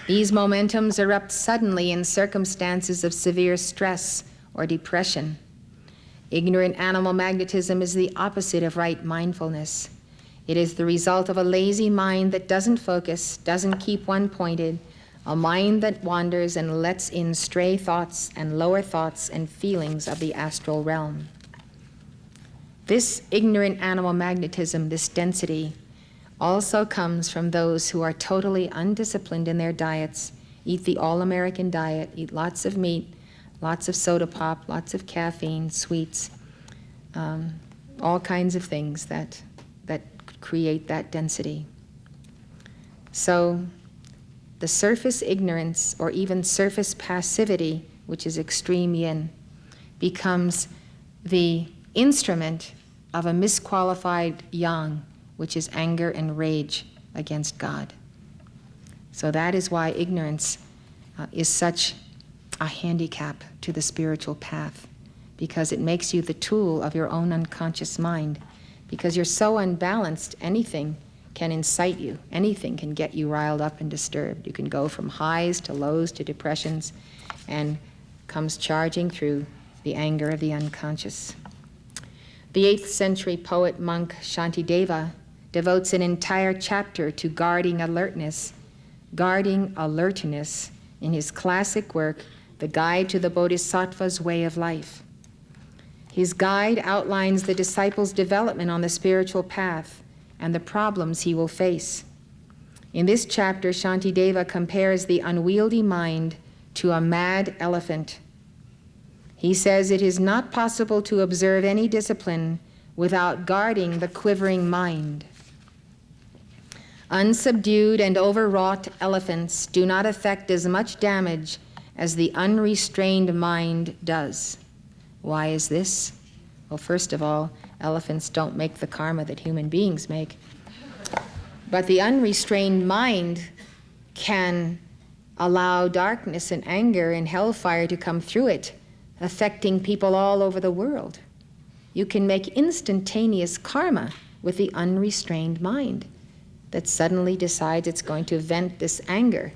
These momentums erupt suddenly in circumstances of severe stress or depression. Ignorant animal magnetism is the opposite of right mindfulness. It is the result of a lazy mind that doesn't focus, doesn't keep one pointed, a mind that wanders and lets in stray thoughts and lower thoughts and feelings of the astral realm. This ignorant animal magnetism, this density, also comes from those who are totally undisciplined in their diets, eat the all-American diet, eat lots of meat, lots of soda pop, lots of caffeine, sweets, all kinds of things that create that density. So the surface ignorance, or even surface passivity, which is extreme yin, becomes the instrument of a misqualified yang, which is anger and rage against God. So that is why ignorance is such a handicap to the spiritual path, because it makes you the tool of your own unconscious mind. Because you're so unbalanced, anything can incite you. Anything can get you riled up and disturbed. You can go from highs to lows to depressions, and comes charging through the anger of the unconscious. The 8th century poet monk Shantideva devotes an entire chapter to guarding alertness in his classic work, The Guide to the Bodhisattva's Way of Life. His guide outlines the disciple's development on the spiritual path and the problems he will face. In this chapter, Shantideva compares the unwieldy mind to a mad elephant. He says it is not possible to observe any discipline without guarding the quivering mind. Unsubdued and overwrought elephants do not effect as much damage as the unrestrained mind does. Why is this? Well, first of all, elephants don't make the karma that human beings make. But the unrestrained mind can allow darkness and anger and hellfire to come through it, affecting people all over the world. You can make instantaneous karma with the unrestrained mind that suddenly decides it's going to vent this anger.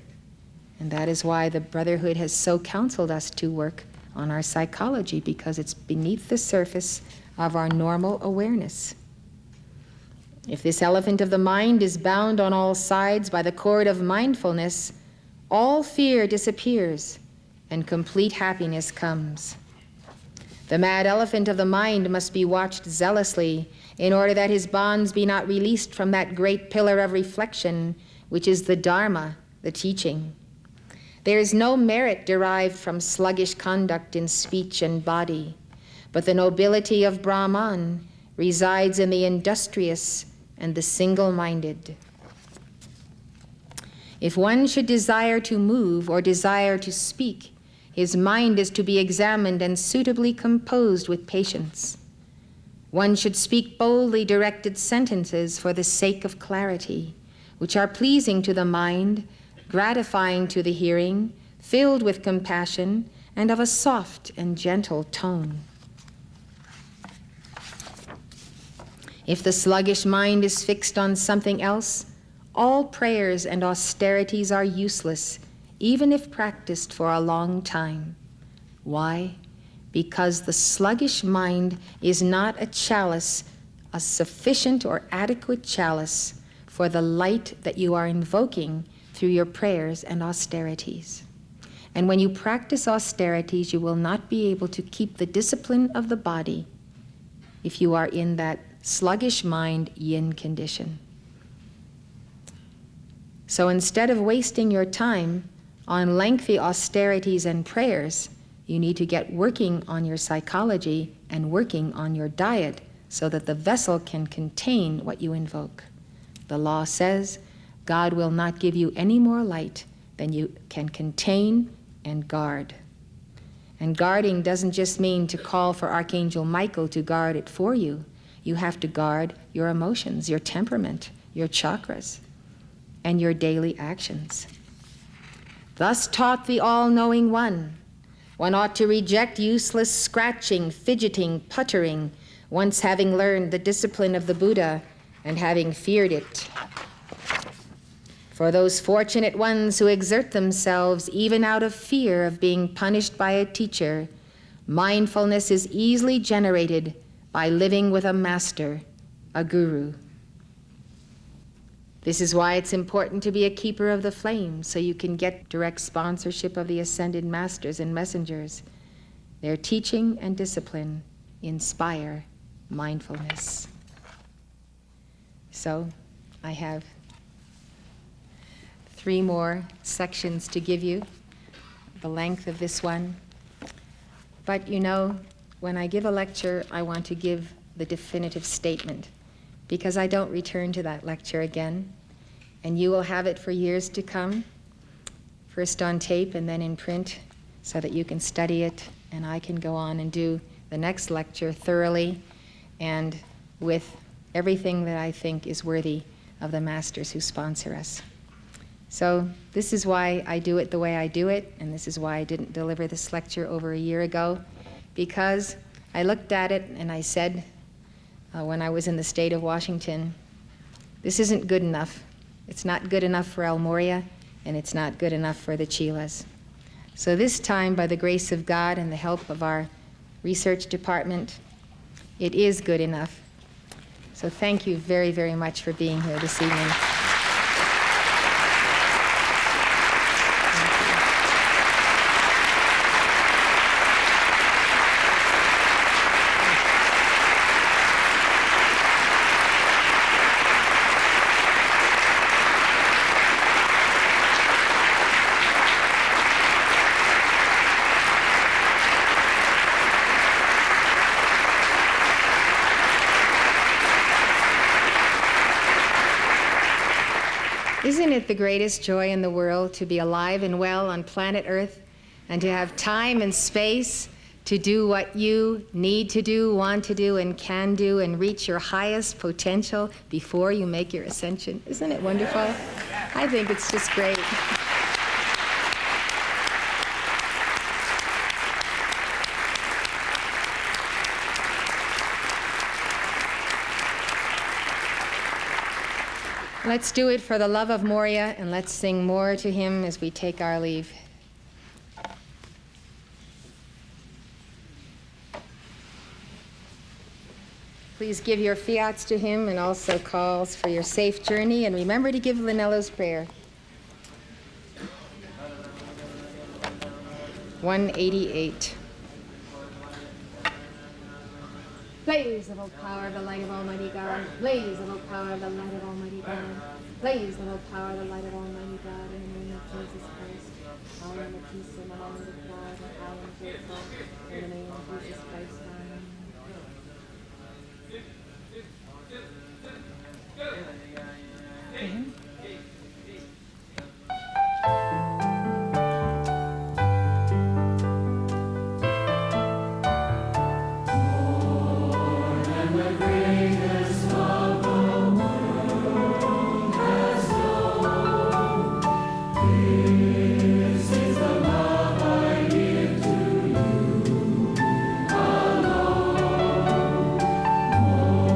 And that is why the Brotherhood has so counseled us to work on our psychology, because it's beneath the surface of our normal awareness. If this elephant of the mind is bound on all sides by the cord of mindfulness, all fear disappears and complete happiness comes. The mad elephant of the mind must be watched zealously in order that his bonds be not released from that great pillar of reflection, which is the Dharma, the teaching. There is no merit derived from sluggish conduct in speech and body, but the nobility of Brahman resides in the industrious and the single-minded. If one should desire to move or desire to speak, his mind is to be examined and suitably composed with patience. One should speak boldly directed sentences for the sake of clarity, which are pleasing to the mind, gratifying to the hearing, filled with compassion, and of a soft and gentle tone. If the sluggish mind is fixed on something else, all prayers and austerities are useless, even if practiced for a long time. Why? Because the sluggish mind is not a chalice, a sufficient or adequate chalice for the light that you are invoking through your prayers and austerities. And when you practice austerities, you will not be able to keep the discipline of the body if you are in that sluggish mind yin condition. So instead of wasting your time on lengthy austerities and prayers, you need to get working on your psychology and working on your diet so that the vessel can contain what you invoke. The law says God will not give you any more light than you can contain and guard. And guarding doesn't just mean to call for Archangel Michael to guard it for you. You have to guard your emotions, your temperament, your chakras, and your daily actions. Thus taught the all-knowing one ought to reject useless scratching, fidgeting, puttering, once having learned the discipline of the Buddha and having feared it. For those fortunate ones who exert themselves even out of fear of being punished by a teacher, mindfulness is easily generated by living with a master, a guru. This is why it's important to be a keeper of the flame, so you can get direct sponsorship of the ascended masters and messengers. Their teaching and discipline inspire mindfulness. So I have 3 more sections to give you, the length of this one. But you know, when I give a lecture, I want to give the definitive statement, because I don't return to that lecture again, and you will have it for years to come, first on tape and then in print, so that you can study it, and I can go on and do the next lecture thoroughly and with everything that I think is worthy of the masters who sponsor us. So this is why I do it the way I do it, and this is why I didn't deliver this lecture over a year ago, because I looked at it and I said, when I was in the state of Washington, this isn't good enough. It's not good enough for El Morya, and it's not good enough for the Chilas. So this time, by the grace of God and the help of our research department, it is good enough. So thank you very, very much for being here this evening. Isn't it the greatest joy in the world to be alive and well on planet Earth and to have time and space to do what you need to do, want to do, and can do, and reach your highest potential before you make your ascension? Isn't it wonderful? I think it's just great. Let's do it for the love of Morya, and let's sing more to him as we take our leave. Please give your fiats to him and also calls for your safe journey, and remember to give Linello's prayer. 188. Blaze the whole power of the light of Almighty God. Blaze the whole power of the light of Almighty God. Blaze the whole power of the light of Almighty God. In the name of Jesus Christ. I am the peace and the love of God. And I am grateful. In the name of Jesus Christ. Amen. More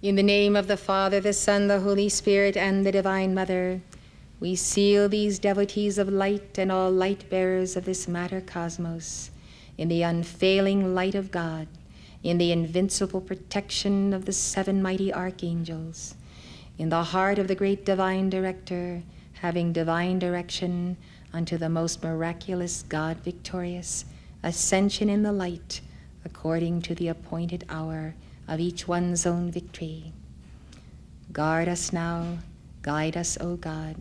In the name of the Father, the Son, the Holy Spirit, and the Divine Mother, we seal these devotees of light and all light bearers of this matter cosmos in the unfailing light of God, in the invincible protection of the 7 mighty archangels, in the heart of the great divine director, having divine direction unto the most miraculous God victorious, ascension in the light, according to the appointed hour of each one's own victory. Guard us now, guide us, O God.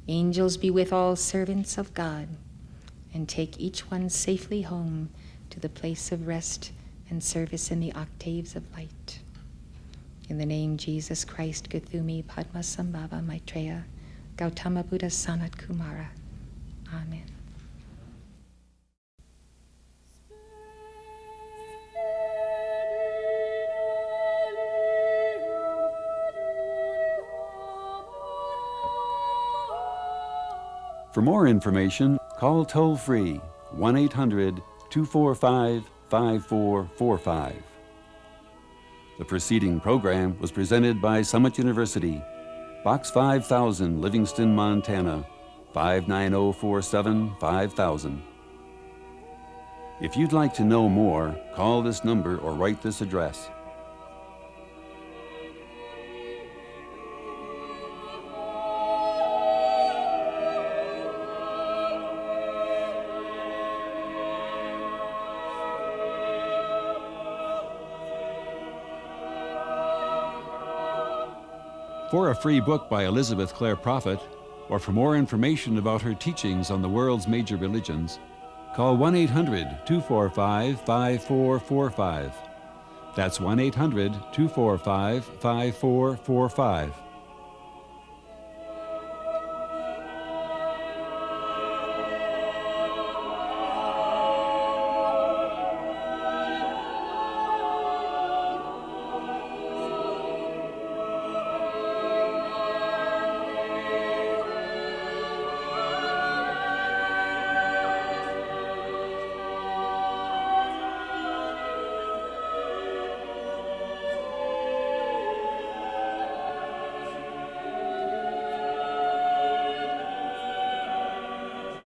Angels be with all servants of God, and take each one safely home to the place of rest and service in the octaves of light. In the name Jesus Christ, Gathumi, Padmasambhava, Maitreya, Gautama Buddha, Sanat Kumara. Amen. For more information, call toll-free 1-800-245-5445. The preceding program was presented by Summit University, Box 5000, Livingston, Montana, 59047 5000. If you'd like to know more, call this number or write this address. For a free book by Elizabeth Clare Prophet, or for more information about her teachings on the world's major religions, call 1-800-245-5445. That's 1-800-245-5445.